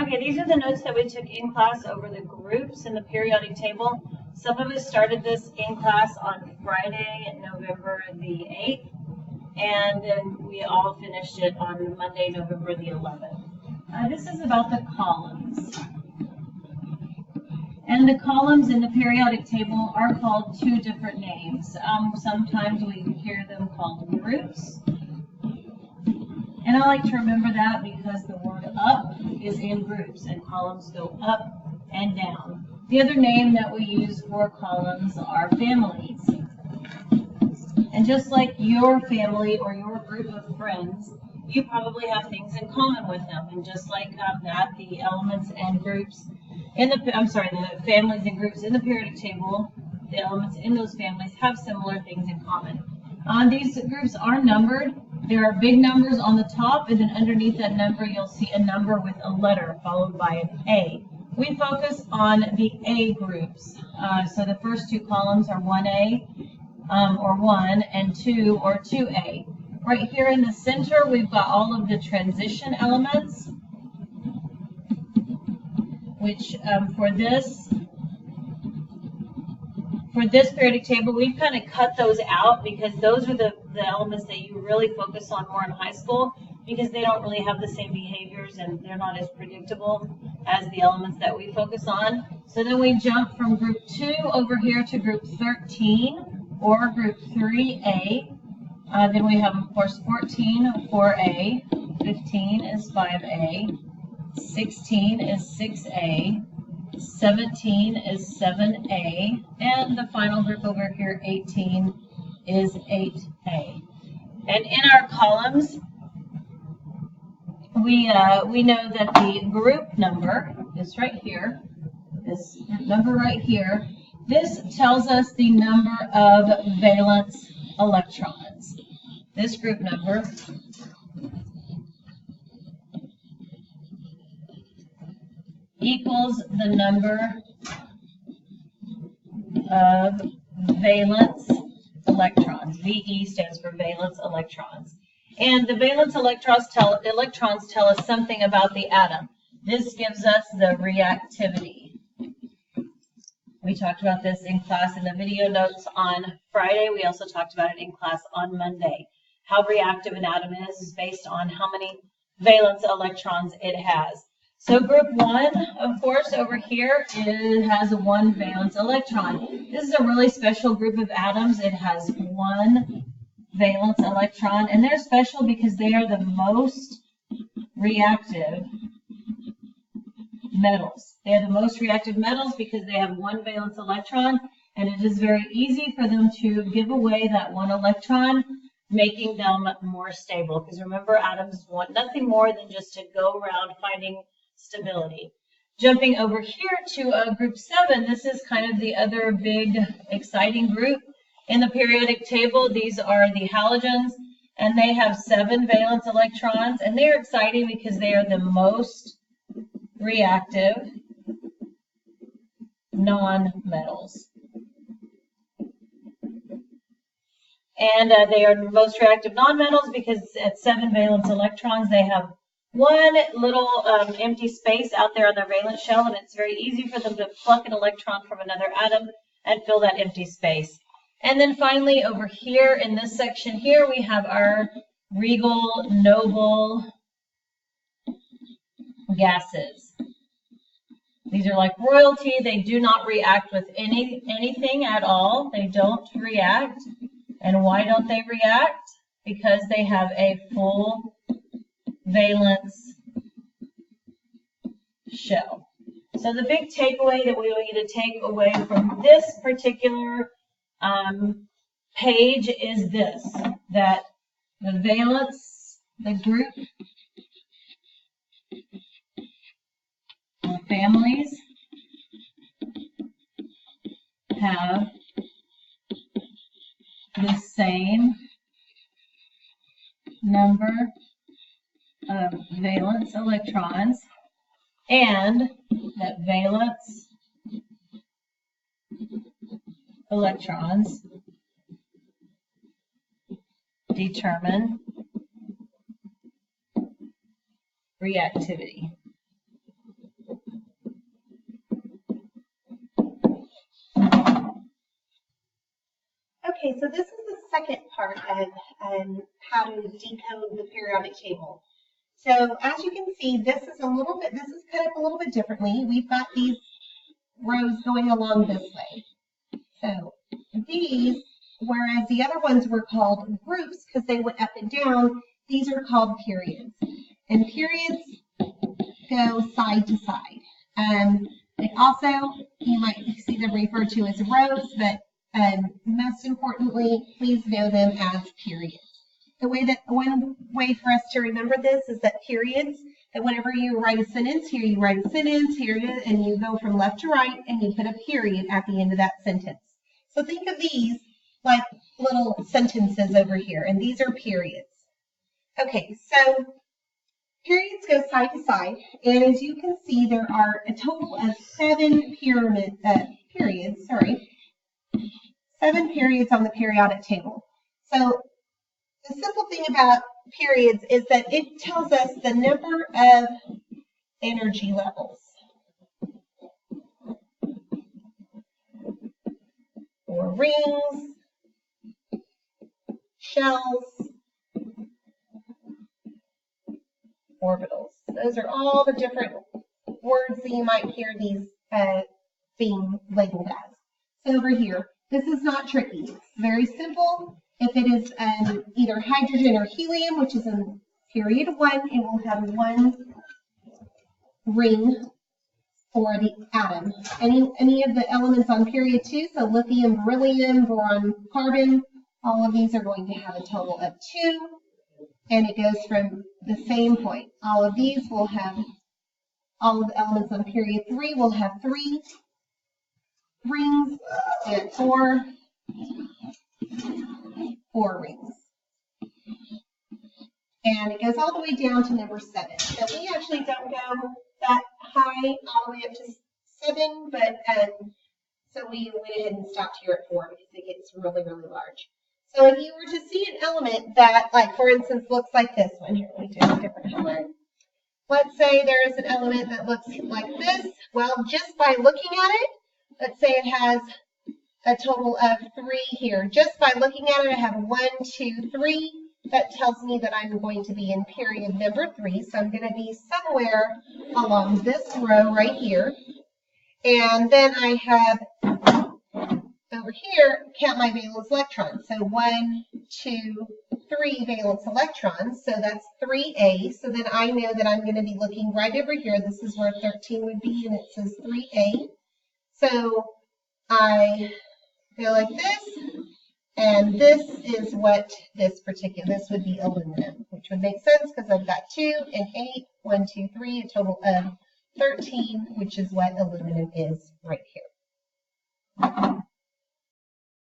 Okay, these are the notes that we took in class over the groups in the periodic table. Some of us started this in class on Friday, November the 8th, and then we all finished it on Monday, November the 11th. This is about the columns. And the columns in the periodic table are called two different names. Sometimes we hear them called groups. And I like to remember that because the word up is in groups and columns go up and down. The other name that we use for columns are families. And just like your family or your group of friends, you probably have things in common with them. And just like that, the elements and groups in the families and groups in the periodic table, the elements in those families have similar things in common. These groups are numbered. There are big numbers on the top, and then underneath that number, you'll see a number with a letter followed by an A. We focus on the A groups. So the first two columns are 1A or 1 and 2 or 2A. Right here in the center, we've got all of the transition elements, which for this periodic table, we've kind of cut those out because those are the elements that you really focus on more in high school because they don't really have the same behaviors and they're not as predictable as the elements that we focus on. So then we jump from group 2 over here to group 13 or group 3A. Then we have, of course, 14, 4A, 15 is 5A, 16 is 6A, 17 is 7A, and the final group over here, 18, is 8A. And in our columns, we know that the group number is right here, this group number right here. This tells us the number of valence electrons. This group number equals the number of valence electrons. VE stands for valence electrons. And the valence electrons tell us something about the atom. This gives us the reactivity. We talked about this in class in the video notes on Friday. We also talked about it in class on Monday. How reactive an atom is based on how many valence electrons it has. So group 1, of course, over here, it has 1 valence electron. This is a really special group of atoms. It has 1 valence electron, and they're special because they are the most reactive metals. They are the most reactive metals because they have 1 valence electron, and it is very easy for them to give away that 1 electron, making them more stable. Because remember, atoms want nothing more than just to go around finding stability. Jumping over here to group 7, this is kind of the other big exciting group in the periodic table. These are the halogens, and they have 7 valence electrons, and they're exciting because they are the most reactive non-metals. And they are the most reactive nonmetals because at 7 valence electrons, they have 1 little empty space out there on their valence shell, and it's very easy for them to pluck an electron from another atom and fill that empty space. And then finally, over here in this section here, we have our regal, noble gases. These are like royalty. They do not react with anything at all. They don't react. And why don't they react? Because they have a full valence shell. So the big takeaway that we want you to take away from this particular page is this, that the valence, the group families have the same number of valence electrons, and that valence electrons determine reactivity. Okay, so this is the second part of how to decode the periodic table. So as you can see, this is cut up a little bit differently. We've got these rows going along this way. So these, whereas the other ones were called groups because they went up and down, these are called periods. And periods go side to side. They also, you might see them referred to as rows, but most importantly, please know them as periods. One way for us to remember this is that periods, that whenever you write a sentence, here you write a sentence, here it is, and you go from left to right, and you put a period at the end of that sentence. So think of these like little sentences over here, and these are periods. Okay, so periods go side to side, and as you can see, there are a total of 7 periods, 7 periods on the periodic table. So the simple thing about periods is that it tells us the number of energy levels, or rings, shells, orbitals. Those are all the different words that you might hear these being labeled as. So over here, this is not tricky. It's very simple. If it is either hydrogen or helium, which is in period 1, it will have 1 ring for the atom. Any of the elements on period 2, so lithium, beryllium, boron, carbon, all of these are going to have a total of 2. And it goes from the same point. All of the elements on period 3 will have 3 rings and 4 rings. And it goes all the way down to number 7. So we actually don't go that high, all the way up to 7, but so we went ahead and stopped here at 4 because it gets really, really large. So if you were to see an element that, like, for instance, looks like this one here, let me do a different color. Let's say there is an element that looks like this. Well, just by looking at it, let's say it has a total of 3 here. Just by looking at it, I have 1, 2, 3. That tells me that I'm going to be in period number 3. So I'm going to be somewhere along this row right here. And then I have over here, count my valence electrons. So 1, 2, 3 valence electrons. So that's 3A. So then I know that I'm going to be looking right over here. This is where 13 would be, and it says 3A. So I go like this, and this is what this would be aluminum, which would make sense because I've got 2 and 8, 1, 2, 3, a total of 13, which is what aluminum is right here.